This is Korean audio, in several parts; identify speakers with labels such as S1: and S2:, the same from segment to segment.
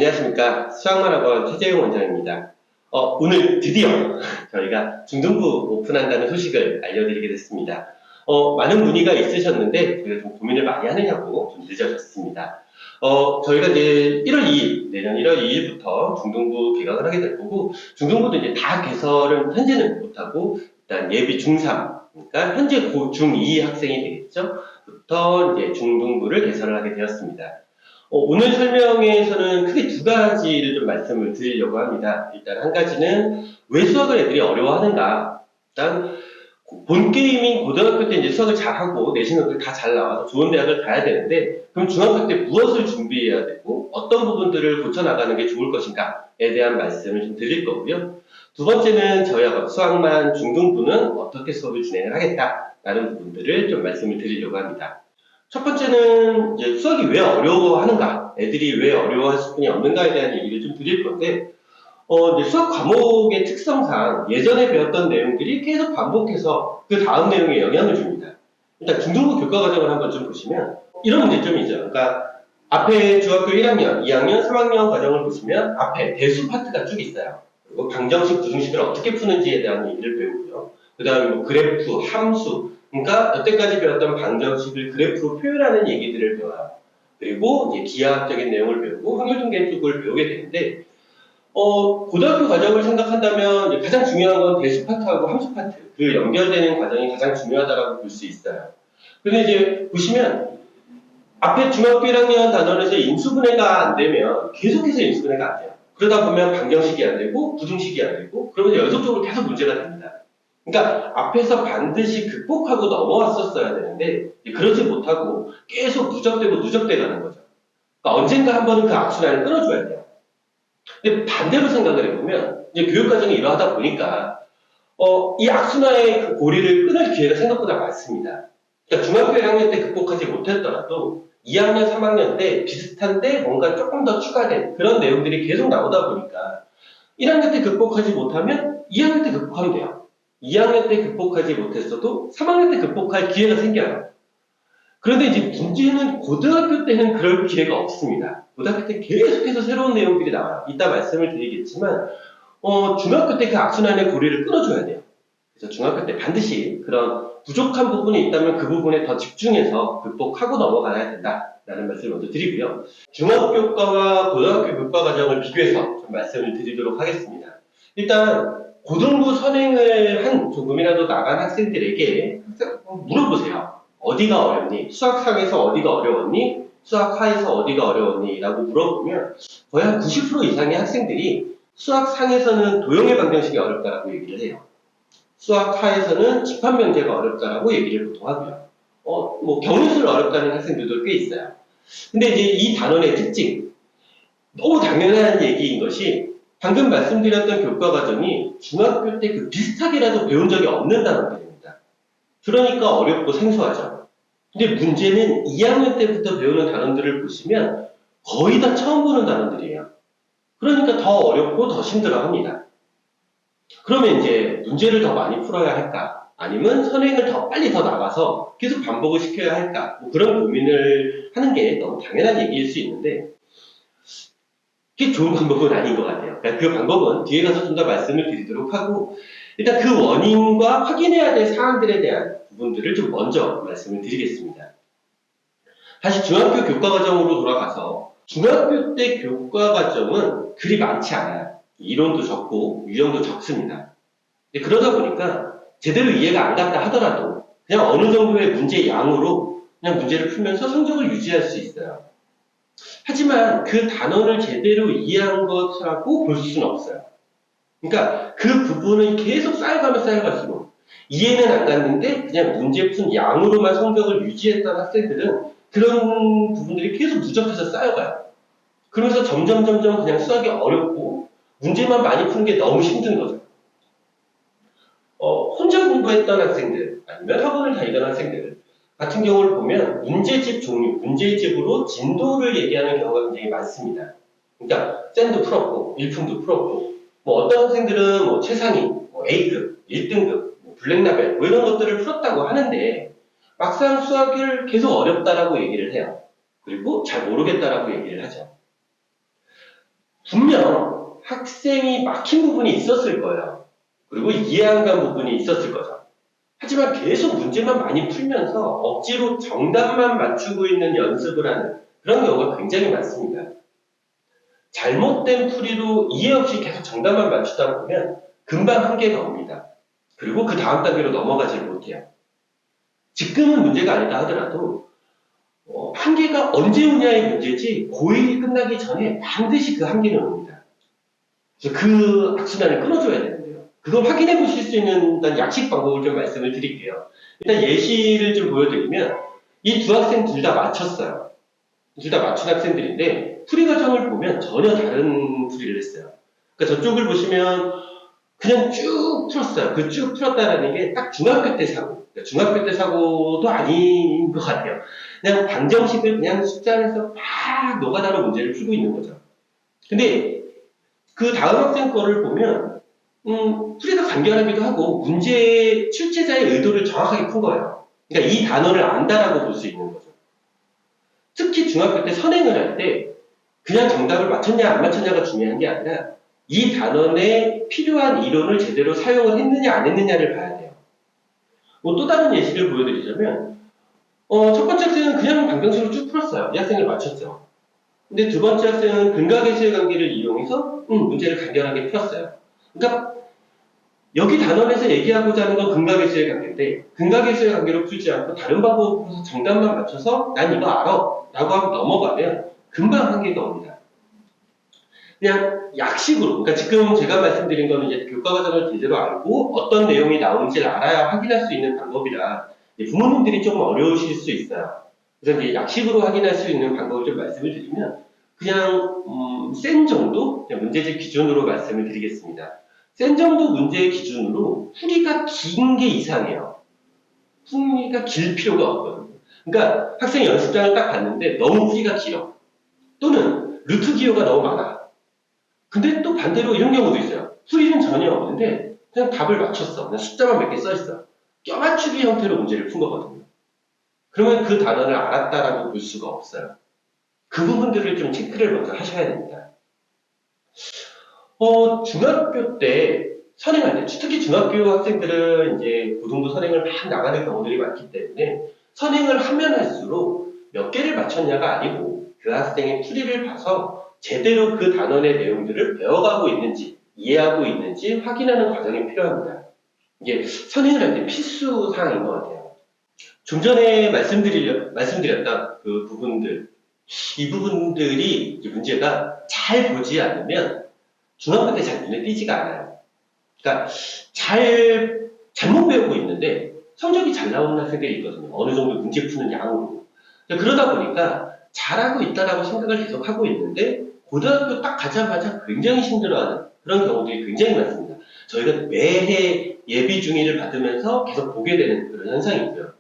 S1: 안녕하십니까. 수학만학원 최재용 원장입니다. 오늘 드디어 저희가 중등부 오픈한다는 소식을 알려드리게 됐습니다. 많은 문의가 있으셨는데 저희가 좀 고민을 많이 하느냐고 좀 늦어졌습니다. 저희가 이제 1월 2일, 내년 1월 2일부터 중등부 개강을 하게 될 거고, 중등부도 이제 다 개설은 현재는 못하고, 일단 예비 중3, 그러니까 현재 중2 학생이 되겠죠? 부터 이제 중등부를 개설을 하게 되었습니다. 오늘 설명에서는 크게 두 가지를 좀 말씀을 드리려고 합니다. 일단 한 가지는 왜 수학을 애들이 어려워하는가. 일단 본 게임인 고등학교 때 이제 수학을 잘하고 내신 성적 다 잘 나와서 좋은 대학을 가야 되는데, 그럼 중학교 때 무엇을 준비해야 되고 어떤 부분들을 고쳐나가는 게 좋을 것인가에 대한 말씀을 좀 드릴 거고요. 두 번째는 저희가 수학만 중등부는 어떻게 수업을 진행을 하겠다라는 부분들을 좀 말씀을 드리려고 합니다. 첫 번째는 이제 수학이 왜 어려워하는가, 애들이 왜 어려워할 수뿐이 없는가에 대한 얘기를 좀 드릴 건데, 이제 수학 과목의 특성상 예전에 배웠던 내용들이 계속 반복해서 그 다음 내용에 영향을 줍니다. 일단 중등부 교과 과정을 한번 좀 보시면 이런 문제점이죠. 그러니까 앞에 중학교 1학년, 2학년, 3학년 과정을 보시면 앞에 대수 파트가 쭉 있어요. 그리고 방정식, 부등식을 어떻게 푸는지에 대한 얘기를 배우고요. 그 다음에 뭐 그래프, 함수, 그러니까 여태까지 배웠던 방정식을 그래프로 표현하는 얘기들을 배워요. 그리고 이제 기하학적인 내용을 배우고 확률통계 쪽을 배우게 되는데, 고등학교 과정을 생각한다면 가장 중요한 건 대수 파트하고 함수 파트, 그 연결되는 과정이 가장 중요하다고 볼 수 있어요. 근데 이제 보시면 앞에 중학교 1학년 단원에서 인수분해가 안 되면 계속해서 인수분해가 안 돼요. 그러다 보면 방정식이 안 되고 부등식이 안 되고, 그러면 연속적으로 계속 문제가 됩니다. 그러니까 앞에서 반드시 극복하고 넘어왔었어야 되는데 그러지 못하고 계속 누적되고 누적돼 가는 거죠. 그러니까 언젠가 한 번은 그 악순환을 끊어줘야 돼요. 근데 반대로 생각을 해보면 이제 교육과정이 이러하다 보니까 이 악순환의 그 고리를 끊을 기회가 생각보다 많습니다. 그러니까 중학교 1학년 때 극복하지 못했더라도 2학년, 3학년 때 비슷한데 뭔가 조금 더 추가된 그런 내용들이 계속 나오다 보니까 1학년 때 극복하지 못하면 2학년 때 극복하면 돼요. 2학년 때 극복하지 못했어도 3학년 때 극복할 기회가 생겨요. 그런데 이제 문제는 고등학교 때는 그럴 기회가 없습니다. 고등학교 때 계속해서 새로운 내용들이 나와요. 이따 말씀을 드리겠지만 중학교 때 그 악순환의 고리를 끊어줘야 돼요. 그래서 중학교 때 반드시 그런 부족한 부분이 있다면 그 부분에 더 집중해서 극복하고 넘어가야 된다라는 말씀을 먼저 드리고요. 중학교과와 고등학교 교과 과정을 비교해서 좀 말씀을 드리도록 하겠습니다. 일단 고등부 선행을 한 조금이라도 나간 학생들에게 물어보세요. 어디가 어렵니? 수학상에서 어디가 어려웠니? 수학하에서 어디가 어려웠니? 라고 물어보면 거의 한 90% 이상의 학생들이 수학상에서는 도형의 방정식이 어렵다라고 얘기를 해요. 수학하에서는 집합명제가 어렵다라고 얘기를 보통 하고요. 뭐 경우수를 어렵다는 학생들도 꽤 있어요. 근데 이제 이 단원의 특징, 너무 당연한 얘기인 것이 방금 말씀드렸던 교과 과정이 중학교 때 그 비슷하게라도 배운 적이 없는 단원들입니다. 그러니까 어렵고 생소하죠. 근데 문제는 2학년 때부터 배우는 단원들을 보시면 거의 다 처음 보는 단원들이에요. 그러니까 더 어렵고 더 힘들어합니다. 그러면 이제 문제를 더 많이 풀어야 할까? 아니면 선행을 더 빨리 더 나가서 계속 반복을 시켜야 할까? 뭐 그런 고민을 하는 게 너무 당연한 얘기일 수 있는데 그게 좋은 방법은 아닌 것 같아요. 그러니까 그 방법은 뒤에 가서 좀 더 말씀을 드리도록 하고, 일단 그 원인과 확인해야 될 사항들에 대한 부분들을 좀 먼저 말씀을 드리겠습니다. 다시 중학교 교과 과정으로 돌아가서 중학교 때 교과 과정은 그리 많지 않아요. 이론도 적고 유형도 적습니다. 그러다 보니까 제대로 이해가 안 갔다 하더라도 그냥 어느 정도의 문제 양으로 그냥 문제를 풀면서 성적을 유지할 수 있어요. 하지만 그 단원을 제대로 이해한 것이라고 볼 수는 없어요. 그러니까 그 부분을 계속 쌓여가면 쌓여갈수록 이해는 안 갔는데 그냥 문제 푼 양으로만 성적을 유지했던 학생들은 그런 부분들이 계속 누적해서 쌓여가요. 그러면서 점점 그냥 수학이 어렵고 문제만 많이 푸는 게 너무 힘든 거죠. 혼자 공부했던 학생들 아니면 학원을 다니던 학생들 같은 경우를 보면 문제집 종류, 문제집으로 진도를 얘기하는 경우가 굉장히 많습니다. 그러니까 쌤도 풀었고 1품도 풀었고 뭐 어떤 학생들은 뭐 최상위, 뭐 A급, 1등급, 뭐 블랙라벨 뭐 이런 것들을 풀었다고 하는데 막상 수학을 계속 어렵다라고 얘기를 해요. 그리고 잘 모르겠다라고 얘기를 하죠. 분명 학생이 막힌 부분이 있었을 거예요. 그리고 이해 안 간 부분이 있었을 거죠. 하지만 계속 문제만 많이 풀면서 억지로 정답만 맞추고 있는 연습을 하는 그런 경우가 굉장히 많습니다. 잘못된 풀이로 이해 없이 계속 정답만 맞추다 보면 금방 한계가 옵니다. 그리고 그 다음 단계로 넘어가지 못해요. 지금은 문제가 아니다 하더라도 한계가 언제 오냐의 문제지 고1이 끝나기 전에 반드시 그 한계는 옵니다. 그래서 그 악순환을 끊어줘야 되는데요. 그걸 확인해 보실 수 있는 약식 방법을 좀 말씀을 드릴게요. 일단 예시를 좀 보여드리면 이 두 학생 둘 다 맞췄어요. 둘 다 맞춘 학생들인데 풀이 과정을 보면 전혀 다른 풀이를 했어요. 그러니까 저쪽을 보시면 그냥 쭉 풀었어요. 그 쭉 풀었다는 게 딱 중학교 때 사고. 그러니까 중학교 때 사고도 아닌 것 같아요. 그냥 방정식을 그냥 숫자 안에서 막 노가다로 문제를 풀고 있는 거죠. 근데 그 다음 학생 거를 보면 풀이가 간결하기도 하고 문제 출제자의 의도를 정확하게 푼 거예요. 그러니까 이 단어를 안다라고 볼 수 있는 거죠. 특히 중학교 때 선행을 할 때 그냥 정답을 맞췄냐 안 맞췄냐가 중요한 게 아니라 이 단원에 필요한 이론을 제대로 사용을 했느냐 안 했느냐를 봐야 돼요. 뭐 또 다른 예시를 보여드리자면 첫 번째 학생은 그냥 방정식으로 쭉 풀었어요. 이 학생을 맞췄죠. 근데 두 번째 학생은 근각의 수의 관계를 이용해서 문제를 간결하게 풀었어요. 그러니까 여기 단원에서 얘기하고자 하는 건 근각의 수의 관계인데 근각의 수의 관계로 풀지 않고 다른 방법으로 정답만 맞춰서 난 이거 알아 라고 하고 넘어가면 금방 한계가 옵니다. 그냥 약식으로, 그러니까 지금 제가 말씀드린 거는 이제 교과 과정을 제대로 알고 어떤 내용이 나오는지를 알아야 확인할 수 있는 방법이라 부모님들이 조금 어려우실 수 있어요. 그래서 이제 약식으로 확인할 수 있는 방법을 좀 말씀을 드리면 그냥 센 정도 그냥 문제집 기준으로 말씀을 드리겠습니다. 센 정도 문제의 기준으로 풀이가 긴 게 이상해요. 풀이가 길 필요가 없거든요. 그러니까 학생이 연습장을 딱 봤는데 너무 풀이가 길어. 또는 루트 기호가 너무 많아. 근데 또 반대로 이런 경우도 있어요. 풀이는 전혀 없는데 그냥 답을 맞췄어. 그냥 숫자만 몇 개 써있어. 껴맞추기 형태로 문제를 푼 거거든요. 그러면 그 단어를 알았다라고 볼 수가 없어요. 그 부분들을 좀 체크를 먼저 하셔야 됩니다. 중학교 때 선행할 때, 특히 중학교 학생들은 이제 고등부 선행을 막 나가는 경우들이 많기 때문에 선행을 하면 할수록 몇 개를 맞췄냐가 아니고 그 학생의 풀이를 봐서 제대로 그 단원의 내용들을 배워가고 있는지 이해하고 있는지 확인하는 과정이 필요합니다. 이게 선행을 할 때 필수 사항인 것 같아요. 좀 전에 말씀드렸던 그 부분들, 이 부분들이 문제가 잘 보지 않으면 중학교 때 잘 눈에 띄지가 않아요. 그러니까 잘못 배우고 있는데 성적이 잘 나오는 학생들이 있거든요. 어느 정도 문제 푸는 양으로. 그러다 보니까 잘하고 있다라고 생각을 계속 하고 있는데 고등학교 딱 가자마자 굉장히 힘들어하는 그런 경우들이 굉장히 많습니다. 저희가 매해 예비 중위를 받으면서 계속 보게 되는 그런 현상이고요.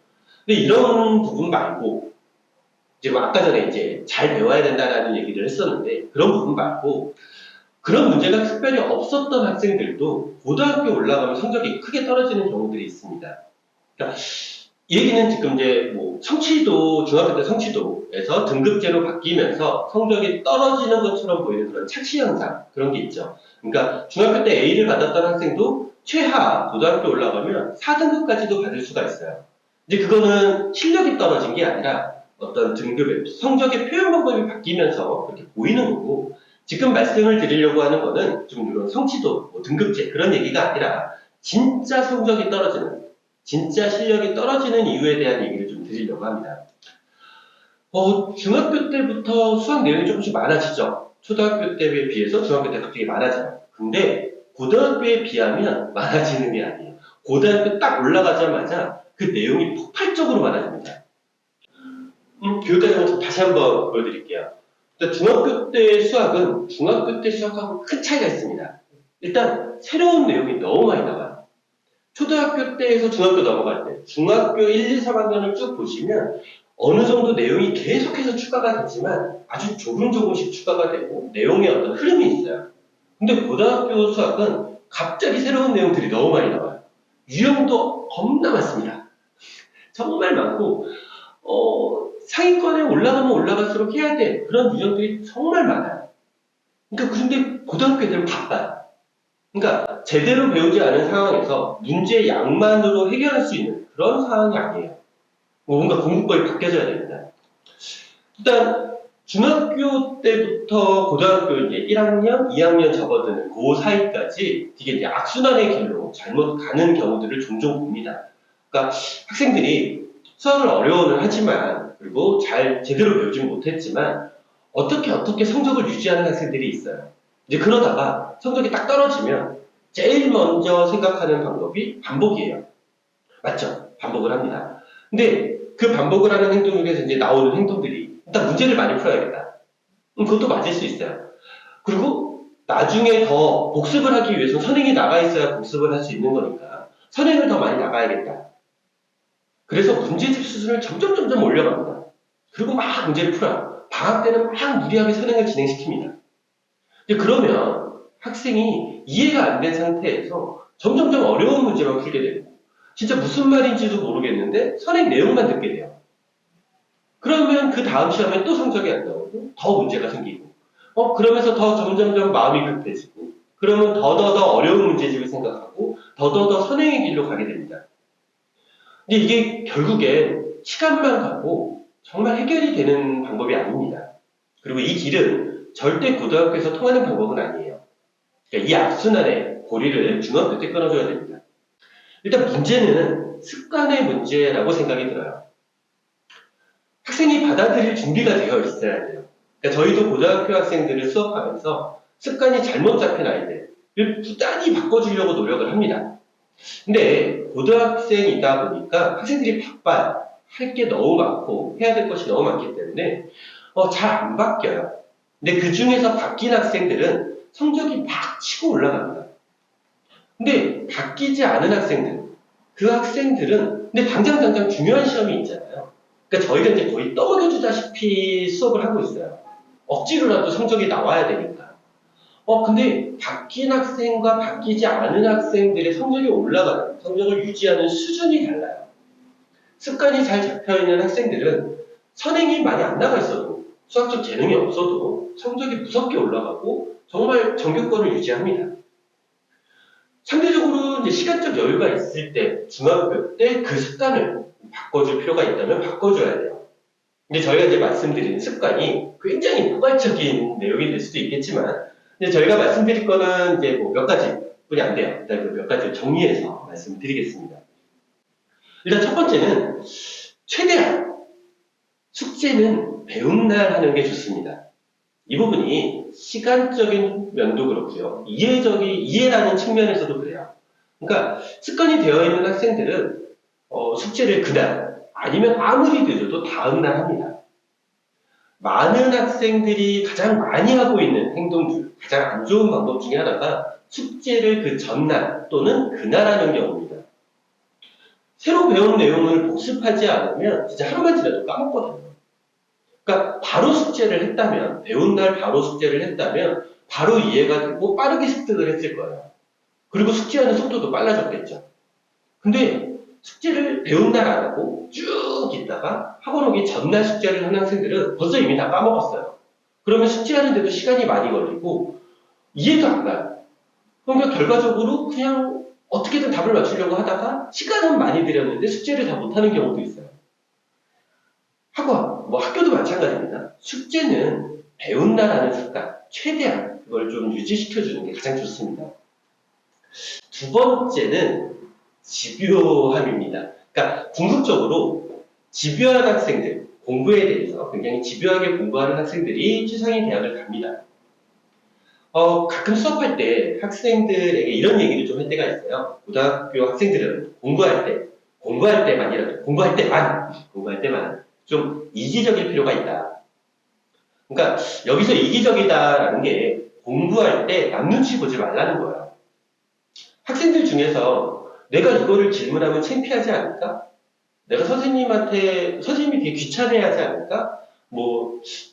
S1: 근데 이런 부분 말고 이제 뭐 아까 전에 이제 잘 배워야 된다라는 얘기를 했었는데 그런 부분 말고 그런 문제가 특별히 없었던 학생들도 고등학교 올라가면 성적이 크게 떨어지는 경우들이 있습니다. 그러니까 이 얘기는 지금 이제 뭐 성취도, 중학교 때 성취도에서 등급제로 바뀌면서 성적이 떨어지는 것처럼 보이는 그런 착시 현상, 그런 게 있죠. 그러니까 중학교 때 A를 받았던 학생도 최하 고등학교 올라가면 4등급까지도 받을 수가 있어요. 이제 그거는 실력이 떨어진 게 아니라 어떤 등급의 성적의 표현 방법이 바뀌면서 그렇게 보이는 거고, 지금 말씀을 드리려고 하는 거는 좀 이런 성취도, 뭐 등급제 그런 얘기가 아니라 진짜 성적이 떨어지는, 진짜 실력이 떨어지는 이유에 대한 얘기를 좀 드리려고 합니다. 중학교 때부터 수학 내용이 조금씩 많아지죠. 초등학교 때에 비해서 중학교 때 갑자기 많아져요. 근데 고등학교에 비하면 많아지는 게 아니에요. 고등학교 딱 올라가자마자 그 내용이 폭발적으로 많아집니다. 교육과정을 다시 한번 보여드릴게요. 중학교 때 수학은 중학교 때 수학하고 큰 차이가 있습니다. 일단 새로운 내용이 너무 많이 나와요. 초등학교 때에서 중학교 넘어갈 때 중학교 1, 2, 3학년을 쭉 보시면 어느 정도 내용이 계속해서 추가가 되지만 아주 조금씩 추가가 되고 내용의 어떤 흐름이 있어요. 근데 고등학교 수학은 갑자기 새로운 내용들이 너무 많이 나와요. 유형도 겁나 많습니다. 정말 많고 상위권에 올라가면 올라갈수록 해야 돼. 그런 유형들이 정말 많아요. 그러니까 그런데 고등학교 애들은 바빠요. 그러니까 제대로 배우지 않은 상황에서 문제 양만으로 해결할 수 있는 그런 상황이 아니에요. 뭔가 공부법이 바뀌어져야 됩니다. 일단 중학교 때부터 고등학교 이제 1학년, 2학년 접어드는 그 사이까지 이게 이제 악순환의 길로 잘못 가는 경우들을 종종 봅니다. 그러니까 학생들이 수학을 어려워는 하지만 그리고 잘 제대로 배우지 못했지만 어떻게 성적을 유지하는 학생들이 있어요. 이제 그러다가 성적이 딱 떨어지면 제일 먼저 생각하는 방법이 반복이에요. 맞죠? 반복을 합니다. 근데 그 반복을 하는 행동 중에서 이제 나오는 행동들이 일단 문제를 많이 풀어야겠다. 그것도 맞을 수 있어요. 그리고 나중에 더 복습을 하기 위해서 선행이 나가 있어야 복습을 할 수 있는 거니까 선행을 더 많이 나가야겠다. 그래서 문제집 수준을 점점 올려갑니다. 그리고 막 문제를 풀어요. 방학 때는 막 무리하게 선행을 진행시킵니다. 그러면 학생이 이해가 안 된 상태에서 점점점 어려운 문제만 풀게 되고 진짜 무슨 말인지도 모르겠는데 선행 내용만 듣게 돼요. 그러면 그 다음 시험에 또 성적이 안 나오고 더 문제가 생기고 그러면서 더 점점점 마음이 급해지고 그러면 더더더 어려운 문제집을 생각하고 더더더 선행의 길로 가게 됩니다. 근데 이게 결국엔 시간만 가고 정말 해결이 되는 방법이 아닙니다. 그리고 이 길은 절대 고등학교에서 통하는 방법은 아니에요. 그러니까 이 악순환의 고리를 중학교 때 끊어줘야 됩니다. 일단 문제는 습관의 문제라고 생각이 들어요. 학생이 받아들일 준비가 되어 있어야 돼요. 그러니까 저희도 고등학교 학생들을 수업하면서 습관이 잘못 잡힌 아이들을 부단히 바꿔주려고 노력을 합니다. 근데 고등학생이다 보니까 학생들이 바빠요. 할 게 너무 많고 해야 될 것이 너무 많기 때문에 잘 안 바뀌어요. 근데 그 중에서 바뀐 학생들은 성적이 막 치고 올라갑니다. 근데 바뀌지 않은 학생들, 그 학생들은 근데 당장 중요한 시험이 있잖아요. 그러니까 저희가 이제 거의 떠먹여주다시피 수업을 하고 있어요. 억지로라도 성적이 나와야 되니까. 근데 바뀐 학생과 바뀌지 않은 학생들의 성적이 올라가는, 성적을 유지하는 수준이 달라요. 습관이 잘 잡혀있는 학생들은 선행이 많이 안 나가 있어도 수학적 재능이 없어도 성적이 무섭게 올라가고 정말 정규권을 유지합니다. 상대적으로 이제 시간적 여유가 있을 때 중학교 때 그 습관을 바꿔줄 필요가 있다면 바꿔줘야 돼요. 근데 저희가 이제 말씀드리는 습관이 굉장히 포괄적인 내용이 될 수도 있겠지만 근데 저희가 말씀드릴 거는 이제 뭐 몇 가지뿐이 안 돼요. 일단 그 몇 가지를 정리해서 말씀드리겠습니다. 일단 첫 번째는 최대한 숙제는 배운 날 하는 게 좋습니다. 이 부분이 시간적인 면도 그렇고요. 이해라는 측면에서도 그래요. 그러니까 습관이 되어 있는 학생들은 숙제를 그날 아니면 아무리 늦어도 다음 날 합니다. 많은 학생들이 가장 많이 하고 있는 행동들, 가장 안 좋은 방법 중에 하나가 숙제를 그 전날 또는 그날 하는 경우입니다. 새로 배운 내용을 복습하지 않으면 진짜 하루만 지나도 까먹거든요. 그러니까 바로 숙제를 했다면, 배운 날 바로 숙제를 했다면 바로 이해가 되고 빠르게 습득을 했을 거예요. 그리고 숙제하는 속도도 빨라졌겠죠. 근데 숙제를 배운 날 안 하고 쭉 있다가 학원 오기 전날 숙제를 하는 학생들은 벌써 이미 다 까먹었어요. 그러면 숙제하는데도 시간이 많이 걸리고 이해도 안 가요. 그러니까 결과적으로 그냥 어떻게든 답을 맞추려고 하다가 시간은 많이 들였는데 숙제를 다 못하는 경우도 있어요. 학원, 학교도 마찬가지입니다. 숙제는 배운 날 하는 습관, 최대한 그걸 좀 유지시켜주는 게 가장 좋습니다. 두 번째는 집요함입니다. 그러니까 궁극적으로 집요한 학생들, 공부에 대해서 굉장히 집요하게 공부하는 학생들이 최상위 대학을 갑니다. 가끔 수업할 때 학생들에게 이런 얘기를 좀 할 때가 있어요. 고등학교 학생들은 공부할 때만 좀 이기적일 필요가 있다. 그러니까 여기서 이기적이다라는 게 공부할 때 남 눈치 보지 말라는 거예요. 학생들 중에서 내가 이거를 질문하면 창피하지 않을까? 내가 선생님이 되게 귀찮아하지 않을까?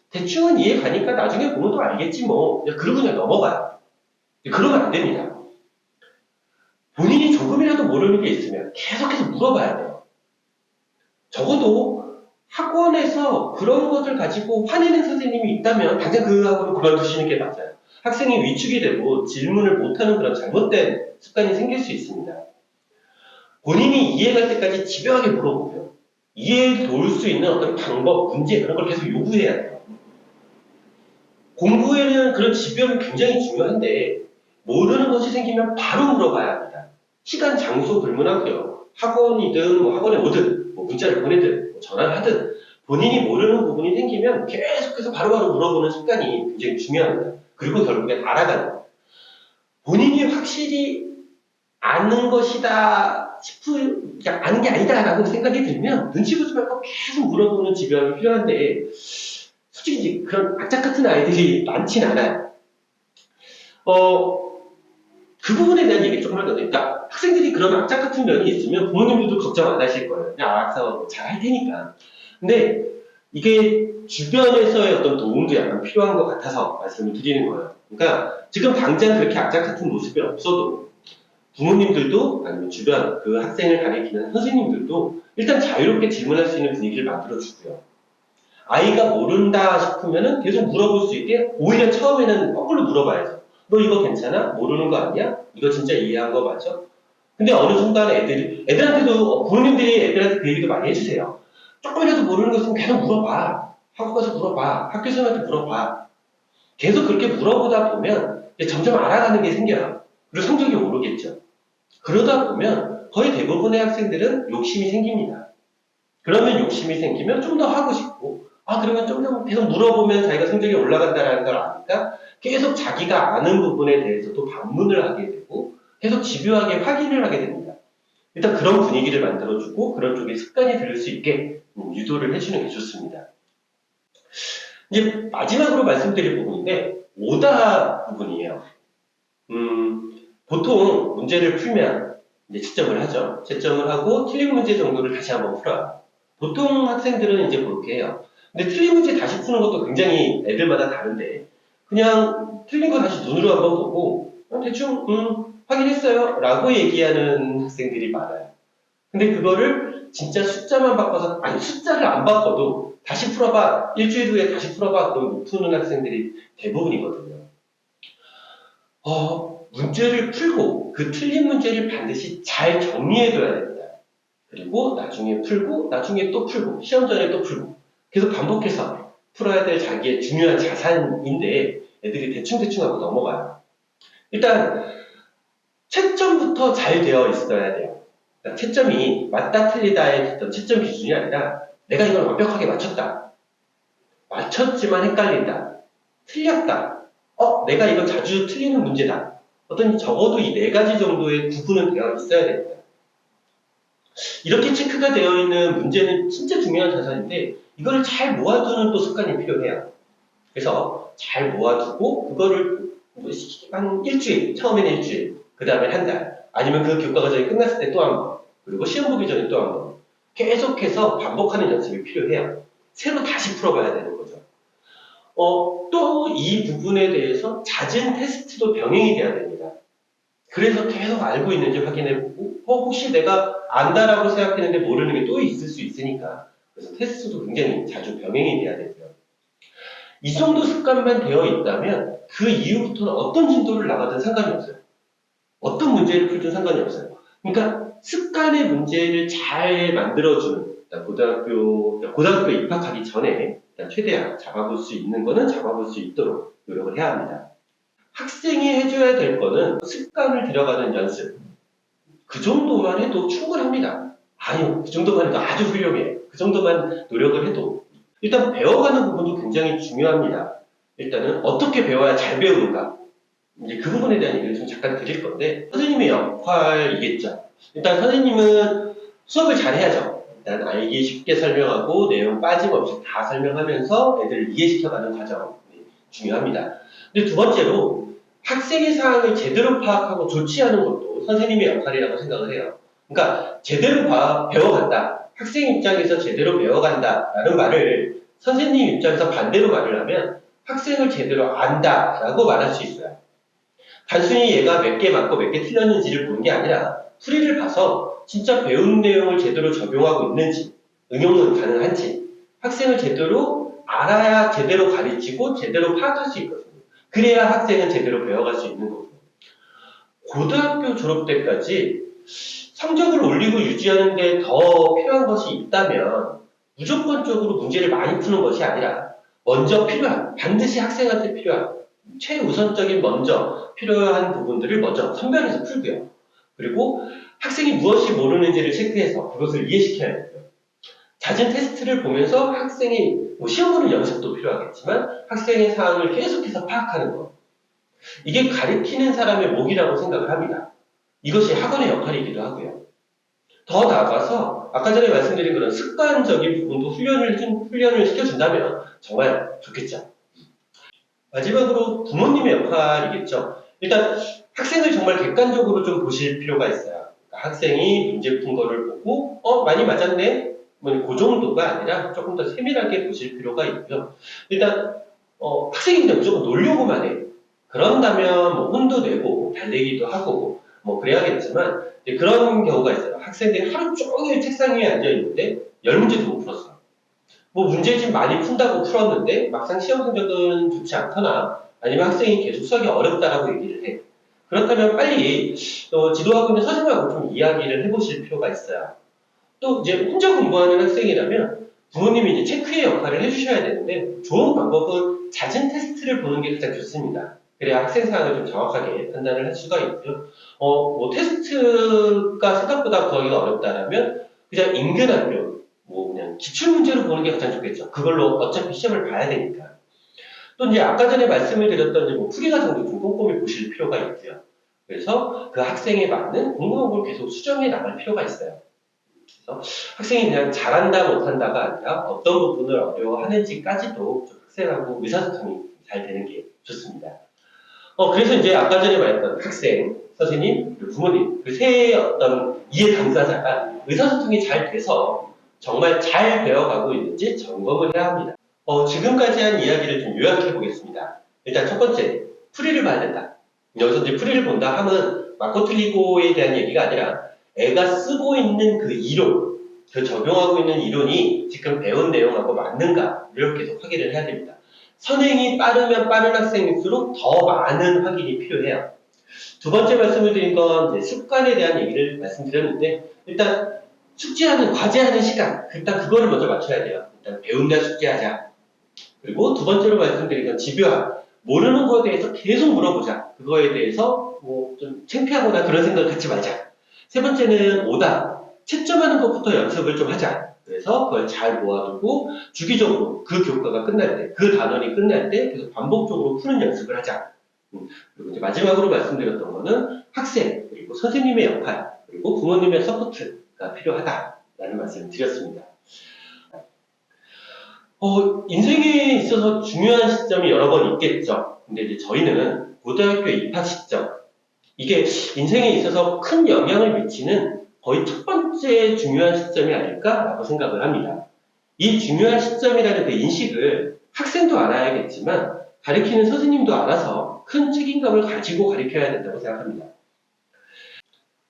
S1: 대충은 이해 가니까 나중에 보면 또 알겠지 뭐. 그러고 그냥 넘어가요. 그러면 안 됩니다. 본인이 조금이라도 모르는 게 있으면 계속해서 물어봐야 돼요. 적어도 학원에서 그런 것을 가지고 화내는 선생님이 있다면 당장 그 학원을 그만두시는 게 맞아요. 학생이 위축이 되고 질문을 못하는 그런 잘못된 습관이 생길 수 있습니다. 본인이 이해갈 때까지 집요하게 물어보고요. 이해를 도울 수 있는 어떤 방법, 문제 그런 걸 계속 요구해야 돼요. 공부에는 그런 집요함이 굉장히 중요한데 모르는 것이 생기면 바로 물어봐야 합니다. 시간, 장소 불문하고요. 학원이든 학원에 오든 문자를 보내든 전화를 하든 본인이 모르는 부분이 생기면 계속해서 바로바로 물어보는 습관이 굉장히 중요합니다. 그리고 결국엔 알아가는 것. 본인이 확실히 아는 것이다 아는 게 아니다라고 생각이 들면 눈치 보지 말고 계속 물어보는 집요함이 필요한데 솔직히 그런 악착 같은 아이들이 많진 않아요. 그 부분에 대한 얘기 조금 할 건데, 그러니까 학생들이 그런 악착 같은 면이 있으면 부모님들도 걱정 안 하실 거예요. 그냥 알아서 잘 할 테니까. 근데 이게 주변에서의 어떤 도움도 약간 필요한 것 같아서 말씀을 드리는 거예요. 그러니까 지금 당장 그렇게 악착 같은 모습이 없어도 부모님들도 아니면 주변 그 학생을 가리키는 선생님들도 일단 자유롭게 질문할 수 있는 분위기를 만들어주고요. 아이가 모른다 싶으면은 계속 물어볼 수 있게 오히려 처음에는 거꾸로 물어봐야죠. 너 이거 괜찮아? 모르는 거 아니야? 이거 진짜 이해한 거 맞아? 근데 어느 순간에 애들한테도 부모님들이 애들한테 그 얘기도 많이 해주세요. 조금이라도 모르는 거 있으면 계속 물어봐. 학교 가서 물어봐. 학교 선생님한테 물어봐. 계속 그렇게 물어보다 보면 점점 알아가는 게 생겨요. 그리고 성적이 오르겠죠. 그러다 보면 거의 대부분의 학생들은 욕심이 생깁니다. 그러면 욕심이 생기면 좀 더 하고 싶고 그러면 좀 더 계속 물어보면 자기가 성적이 올라간다는 걸 아니까 계속 자기가 아는 부분에 대해서도 반문을 하게 되고 계속 집요하게 확인을 하게 됩니다. 일단 그런 분위기를 만들어주고 그런 쪽에 습관이 들 수 있게 유도를 해주는 게 좋습니다. 이제 마지막으로 말씀드릴 부분인데 오답 부분이에요. 보통 문제를 풀면 이제 채점을 하죠. 채점을 하고 틀린 문제 정도를 다시 한번 풀어요. 보통 학생들은 이제 그렇게 해요. 근데 틀린 문제 다시 푸는 것도 굉장히 애들마다 다른데 그냥 틀린 거 다시 눈으로 한번 보고 대충 확인했어요 라고 얘기하는 학생들이 많아요. 근데 그거를 진짜 숫자만 바꿔서 숫자를 안 바꿔도 다시 풀어봐 일주일 후에 다시 풀어봐 그럼 못 푸는 학생들이 대부분이거든요. 문제를 풀고 그 틀린 문제를 반드시 잘 정리해둬야 됩니다. 그리고 나중에 풀고 나중에 또 풀고 시험 전에 또 풀고 계속 반복해서 풀어야 될 자기의 중요한 자산인데 애들이 대충대충 하고 넘어가요. 일단 채점부터 잘 되어 있어야 돼요. 그러니까 채점이 맞다 틀리다의 어떤 채점 기준이 아니라 내가 이걸 완벽하게 맞췄다. 맞췄지만 헷갈린다. 틀렸다. 내가 이거 자주 틀리는 문제다. 어떤 적어도 이 4가지 정도의 구분은 되어 있어야 됩니다. 이렇게 체크가 되어 있는 문제는 진짜 중요한 자산인데 이거를 잘 모아두는 또 습관이 필요해요. 그래서 잘 모아두고 그거를 한 일주일, 처음에는 일주일, 그 다음에 한 달, 아니면 그 교과 과정이 끝났을 때 또 한 번, 그리고 시험 보기 전에 또 한 번 계속해서 반복하는 연습이 필요해요. 새로 다시 풀어봐야 되는 거죠. 또 이 부분에 대해서 잦은 테스트도 병행이 돼야 됩니다. 그래서 계속 알고 있는지 확인해보고 혹시 내가 안다라고 생각했는데 모르는 게 또 있을 수 있으니까 그래서 테스트도 굉장히 자주 병행이 돼야 되고요. 이 정도 습관만 되어 있다면 그 이후부터는 어떤 진도를 나가든 상관이 없어요. 어떤 문제를 풀든 상관이 없어요. 그러니까 습관의 문제를 잘 만들어주는 고등학교 입학하기 전에 최대한 잡아볼 수 있는 거는 잡아볼 수 있도록 노력을 해야 합니다. 학생이 해줘야 될 거는 습관을 들여가는 연습. 그 정도만 해도 충분합니다. 아니요, 그 정도만 해도 아주 훌륭해요. 그 정도만 노력을 해도. 일단 배워가는 부분도 굉장히 중요합니다. 일단은 어떻게 배워야 잘 배우는가. 이제 그 부분에 대한 얘기를 좀 잠깐 드릴 건데, 선생님의 역할이겠죠. 일단 선생님은 수업을 잘 해야죠. 일단 알기 쉽게 설명하고 내용 빠짐없이 다 설명하면서 애들을 이해시켜가는 과정. 중요합니다. 근데 두 번째로 학생의 상황을 제대로 파악하고 조치하는 것도 선생님의 역할이라고 생각을 해요. 그러니까 제대로 배워간다. 학생 입장에서 제대로 배워간다라는 말을 선생님 입장에서 반대로 말을 하면 학생을 제대로 안다라고 말할 수 있어요. 단순히 얘가 몇 개 맞고 몇 개 틀렸는지를 보는 게 아니라 풀이를 봐서 진짜 배운 내용을 제대로 적용하고 있는지, 응용은 가능한지, 학생을 제대로 알아야 제대로 가르치고 제대로 파악할 수 있거든요. 그래야 학생은 제대로 배워갈 수 있는 거고. 고등학교 졸업 때까지 성적을 올리고 유지하는 데 더 필요한 것이 있다면 무조건적으로 문제를 많이 푸는 것이 아니라 먼저 필요한, 반드시 학생한테 필요한, 최우선적인 먼저 필요한 부분들을 먼저 선별해서 풀고요. 그리고 학생이 무엇이 모르는지를 체크해서 그것을 이해시켜야 되고요. 잦은 테스트를 보면서 학생이 시험 보는 연습도 필요하겠지만 학생의 상황을 계속해서 파악하는 것. 이게 가르치는 사람의 몫이라고 생각을 합니다. 이것이 학원의 역할이기도 하고요. 더 나아가서 아까 전에 말씀드린 그런 습관적인 부분도 훈련을 시켜준다면 정말 좋겠죠. 마지막으로 부모님의 역할이겠죠. 일단 학생을 정말 객관적으로 좀 보실 필요가 있어요. 그러니까 학생이 문제 푼 거를 보고 많이 맞았네? 그 정도가 아니라 조금 더 세밀하게 보실 필요가 있고요. 일단 학생이 그냥 무조건 놀려고만 해. 그런다면 혼도 내고 달래기도 하고 그래야겠지만 그런 경우가 있어요. 학생들이 하루 종일 책상 위에 앉아 있는데 10문제도 못 풀었어. 문제집 많이 푼다고 풀었는데 막상 시험 성적은 좋지 않거나 아니면 학생이 계속 수학이 어렵다라고 얘기를 해. 그렇다면 빨리 지도하고 있는 선생님하고 좀 이야기를 해보실 필요가 있어요. 또 이제 혼자 공부하는 학생이라면 부모님이 이제 체크의 역할을 해주셔야 되는데 좋은 방법은 잦은 테스트를 보는 게 가장 좋습니다. 그래야 학생 상황을 좀 정확하게 판단을 할 수가 있고요. 테스트가 생각보다 구하기가 어렵다라면 그냥 인근학교, 그냥 기출문제로 보는 게 가장 좋겠죠. 그걸로 어차피 시험을 봐야 되니까. 또 이제 아까 전에 말씀을 드렸던 풀이 과정도 좀 꼼꼼히 보실 필요가 있고요. 그래서 그 학생에 맞는 궁금한 걸 계속 수정해 나갈 필요가 있어요. 그래서 학생이 그냥 잘한다 못한다가 아니라 어떤 부분을 어려워하는지까지도 좀 학생하고 의사소통이 잘 되는 게 좋습니다. 그래서 이제 아까 전에 말했던 학생, 선생님, 그리고 부모님, 그 세 어떤 이해 당사자가 의사소통이 잘 돼서 정말 잘 배워가고 있는지 점검을 해야 합니다. 지금까지 한 이야기를 좀 요약해 보겠습니다. 일단 첫 번째, 풀이를 봐야 된다. 여기서 이제 풀이를 본다 하면 맞고 틀리고에 대한 얘기가 아니라 애가 쓰고 있는 그 이론, 그 적용하고 있는 이론이 지금 배운 내용하고 맞는가를 계속 확인을 해야 됩니다. 선행이 빠르면 빠른 학생일수록 더 많은 확인이 필요해요. 두 번째 말씀을 드린 건 이제 습관에 대한 얘기를 말씀드렸는데 일단 숙제하는, 과제하는 시간, 일단 그거를 먼저 맞춰야 돼요. 일단 배운다 숙제하자. 그리고 두 번째로 말씀드린 건 집요함. 모르는 거에 대해서 계속 물어보자. 그거에 대해서 좀 창피하거나 그런 생각을 갖지 말자. 세 번째는 오답. 채점하는 것부터 연습을 좀 하자. 그래서 그걸 잘 모아두고 주기적으로 그 교과가 끝날 때, 그 단원이 끝날 때 계속 반복적으로 푸는 연습을 하자. 그리고 이제 마지막으로 말씀드렸던 거는 학생, 그리고 선생님의 역할, 그리고 부모님의 서포트가 필요하다라는 말씀을 드렸습니다. 인생에 있어서 중요한 시점이 여러 번 있겠죠. 근데 이제 저희는 고등학교 입학 시점, 이게 인생에 있어서 큰 영향을 미치는 거의 첫 번째 중요한 시점이 아닐까라고 생각을 합니다. 이 중요한 시점이라는 그 인식을 학생도 알아야겠지만 가르치는 선생님도 알아서 큰 책임감을 가지고 가르쳐야 된다고 생각합니다.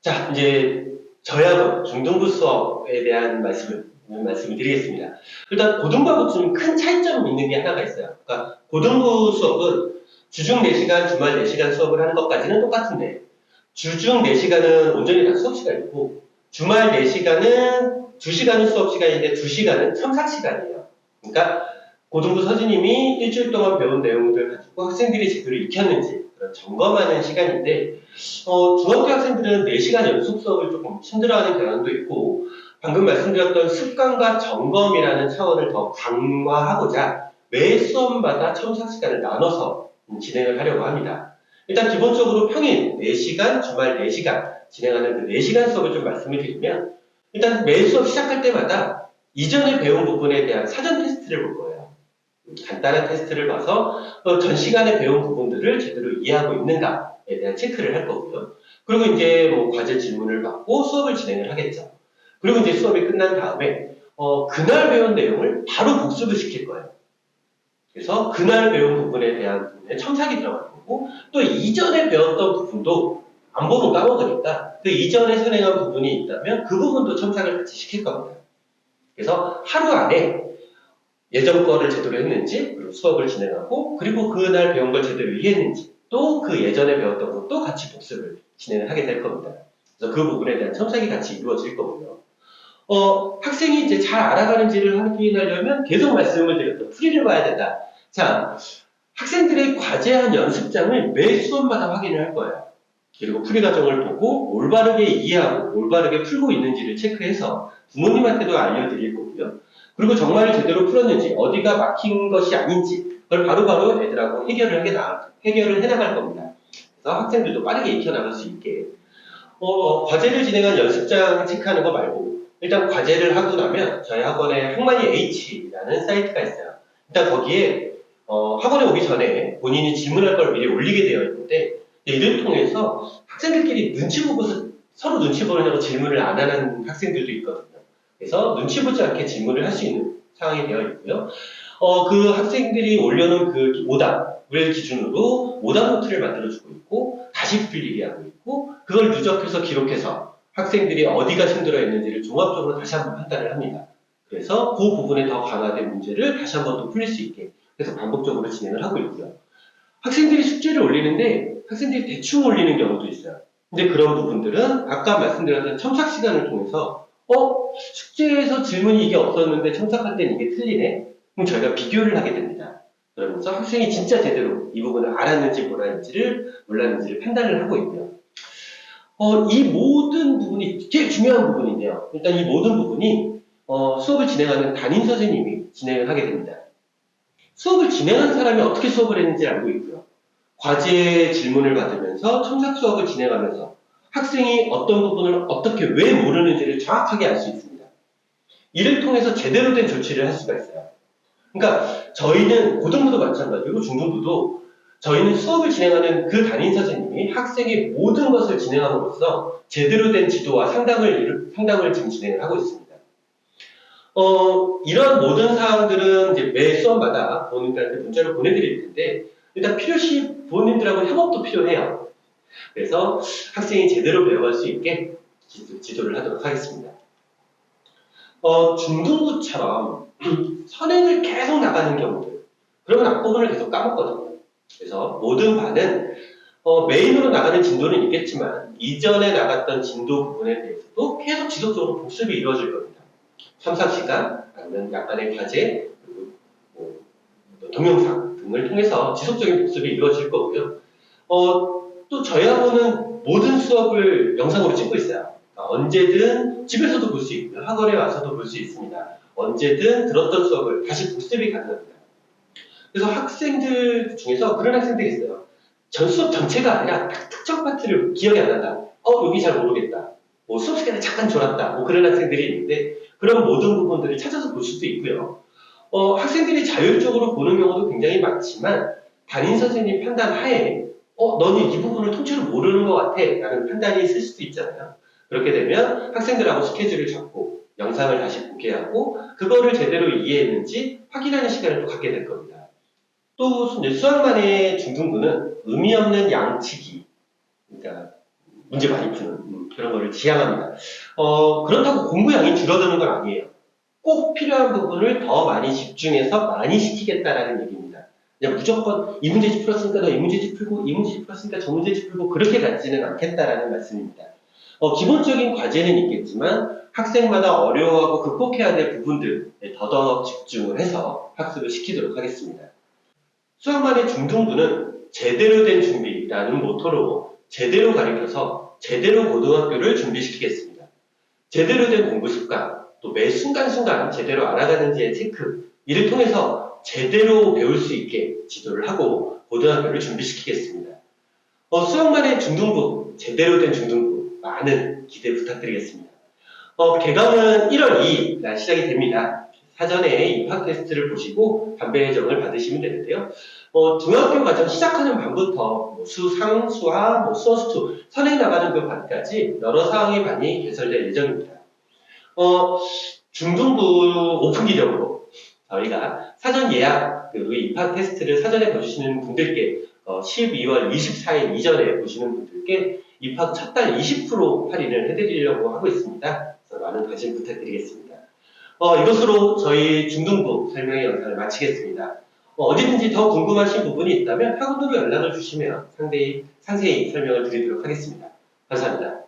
S1: 자, 이제 저야도 중등부 수업에 대한 말씀을 드리겠습니다. 일단 고등부하고 좀 큰 차이점이 있는 게 하나가 있어요. 그러니까 고등부 수업은 주중 4시간, 주말 4시간 수업을 하는 것까지는 똑같은데 주중 4시간은 온전히 다 수업 시간이고 주말 4시간은 2시간은 수업 시간인데 2시간은 첨삭 시간이에요. 그러니까 고등부 선생님이 일주일 동안 배운 내용들 가지고 학생들이 제대로 익혔는지 그런 점검하는 시간인데 중학교 학생들은 4시간 연속 수업을 조금 힘들어하는 경향도 있고 방금 말씀드렸던 습관과 점검이라는 차원을 더 강화하고자 매 수업마다 첨삭 시간을 나눠서 진행을 하려고 합니다. 일단 기본적으로 평일 4시간, 주말 4시간 진행하는 그 4시간 수업을 좀 말씀을 드리면 일단 매 수업 시작할 때마다 이전에 배운 부분에 대한 사전 테스트를 볼 거예요. 간단한 테스트를 봐서 전 시간에 배운 부분들을 제대로 이해하고 있는가에 대한 체크를 할 거고요. 그리고 이제 과제 질문을 받고 수업을 진행을 하겠죠. 그리고 이제 수업이 끝난 다음에 그날 배운 내용을 바로 복습을 시킬 거예요. 그래서 그날 배운 부분에 대한 부분에 첨삭이 들어가는 거고 또 이전에 배웠던 부분도 안 보면 까먹으니까 그 이전에 선행한 부분이 있다면 그 부분도 첨삭을 같이 시킬 겁니다. 그래서 하루 안에 예전 거를 제대로 했는지, 그리고 수업을 진행하고, 그리고 그날 배운 걸 제대로 이해했는지, 또 그 예전에 배웠던 것도 같이 복습을 진행을 하게 될 겁니다. 그래서 그 부분에 대한 첨삭이 같이 이루어질 거고요. 학생이 이제 잘 알아가는지를 확인하려면 계속 말씀을 드렸던 풀이를 봐야 된다. 자, 학생들의 과제한 연습장을 매 수업마다 확인을 할 거예요. 그리고 풀이 과정을 보고 올바르게 이해하고 올바르게 풀고 있는지를 체크해서 부모님한테도 알려드릴 거고요. 그리고 정말 제대로 풀었는지, 어디가 막힌 것이 아닌지, 그걸 바로바로 애들하고 해결을 해나갈 겁니다. 그래서 학생들도 빠르게 익혀나갈 수 있게. 과제를 진행한 연습장 체크하는 거 말고, 일단 과제를 하고 나면 저희 학원에 학만이 H라는 사이트가 있어요. 일단 거기에 학원에 오기 전에 본인이 질문할 걸 미리 올리게 되어 있는데, 이를 통해서 학생들끼리 눈치 보고서 서로 눈치 보느냐고 질문을 안 하는 학생들도 있거든요. 그래서 눈치 보지 않게 질문을 할 수 있는 상황이 되어 있고요. 그 학생들이 올려놓은 그 오답을 기준으로 오답 노트를 만들어주고 있고, 다시 풀리게 하고 있고, 그걸 누적해서 기록해서 학생들이 어디가 힘들어했는지를 종합적으로 다시 한번 판단을 합니다. 그래서 그 부분에 더 강화된 문제를 다시 한번 또 풀릴 수 있게 그래서 반복적으로 진행을 하고 있고요. 학생들이 숙제를 올리는데 학생들이 대충 올리는 경우도 있어요. 근데 그런 부분들은 아까 말씀드렸던 첨삭 시간을 통해서 숙제에서 질문이 이게 없었는데 첨삭할 때는 이게 틀리네? 그럼 저희가 비교를 하게 됩니다. 그러면서 학생이 진짜 제대로 이 부분을 알았는지 몰랐는지를 판단을 하고 있고요. 이 모든 부분이 제일 중요한 부분인데요. 일단 이 모든 부분이 수업을 진행하는 담임 선생님이 진행을 하게 됩니다. 수업을 진행한 사람이 어떻게 수업을 했는지 알고 있고요. 과제 질문을 받으면서 첨삭 수업을 진행하면서 학생이 어떤 부분을 어떻게 왜 모르는지를 정확하게 알 수 있습니다. 이를 통해서 제대로 된 조치를 할 수가 있어요. 그러니까 저희는 고등부도 마찬가지고 중등부도 저희는 수업을 진행하는 그 담임 선생님이 학생의 모든 것을 진행함으로써 제대로 된 지도와 상담을 지금 진행을 하고 있습니다. 이런 모든 사항들은 이제 매 수업마다 부모님들한테 문자로 보내드릴 텐데, 일단 필요시 부모님들하고 협업도 필요해요. 그래서 학생이 제대로 배워갈 수 있게 지도를 하도록 하겠습니다. 중등부처럼 선행을 계속 나가는 경우들, 그러면 앞부분을 계속 까먹거든요. 그래서 모든 반은 메인으로 나가는 진도는 있겠지만 이전에 나갔던 진도 부분에 대해서도 계속 지속적으로 복습이 이루어질 겁니다. 첨삭 시간, 아니면 약간의 과제, 그리고 동영상 등을 통해서 지속적인 복습이 이루어질 거고요. 또 저희 학원은 모든 수업을 영상으로 찍고 있어요. 그러니까 언제든 집에서도 볼 수 있고요. 학원에 와서도 볼 수 있습니다. 언제든 들었던 수업을 다시 복습이 가능합니다. 그래서 학생들 중에서 그런 학생들이 있어요. 전 수업 전체가 아니라 딱 특정 파트를 기억이 안 난다. 여기 잘 모르겠다. 수업 시간에 잠깐 졸았다. 그런 학생들이 있는데 그런 모든 부분들을 찾아서 볼 수도 있고요. 학생들이 자율적으로 보는 경우도 굉장히 많지만 담임 선생님 판단 하에 너는 이 부분을 통째로 모르는 것 같아 라는 판단이 있을 수도 있잖아요. 그렇게 되면 학생들하고 스케줄을 잡고 영상을 다시 보게 하고 그거를 제대로 이해했는지 확인하는 시간을 또 갖게 될 겁니다. 또 수학만의 중등부는 의미 없는 양치기, 그러니까 문제 많이 푸는 그런 거를 지향합니다. 그렇다고 공부량이 줄어드는 건 아니에요. 꼭 필요한 부분을 더 많이 집중해서 많이 시키겠다라는 얘기입니다. 그냥 무조건 이 문제집 풀었으니까 너 이 문제집 풀고 이 문제집 풀었으니까 저 문제집 풀고 그렇게 가지는 않겠다라는 말씀입니다. 기본적인 과제는 있겠지만 학생마다 어려워하고 극복해야 될 부분들에 더더욱 집중을 해서 학습을 시키도록 하겠습니다. 수학만의 중등부는 제대로 된 준비라는 모토로 제대로 가르쳐서 제대로 고등학교를 준비시키겠습니다. 제대로 된 공부 습관, 또 매 순간순간 제대로 알아가는지의 체크, 이를 통해서 제대로 배울 수 있게 지도를 하고 고등학교를 준비시키겠습니다. 수학만의 중등부, 제대로 된 중등부, 많은 기대 부탁드리겠습니다. 개강은 1월 2일 날 시작이 됩니다. 사전에 입학 테스트를 보시고 반배 예정을 받으시면 되는데요. 중학교 과정 시작하는 반부터 수3, 수하, 수어2, 선행 나가는 그 반까지 여러 사항이 많이 개설될 예정입니다. 중등부 오픈 기념으로 저희가 사전 예약 그리고 입학 테스트를 사전에 보시는 분들께 12월 24일 이전에 보시는 분들께 입학 첫 달 20% 할인을 해드리려고 하고 있습니다. 그래서 많은 관심 부탁드리겠습니다. 이것으로 저희 중등부 설명의 영상을 마치겠습니다. 어디든지 더 궁금하신 부분이 있다면 학원으로 연락을 주시면 상세히 설명을 드리도록 하겠습니다. 감사합니다.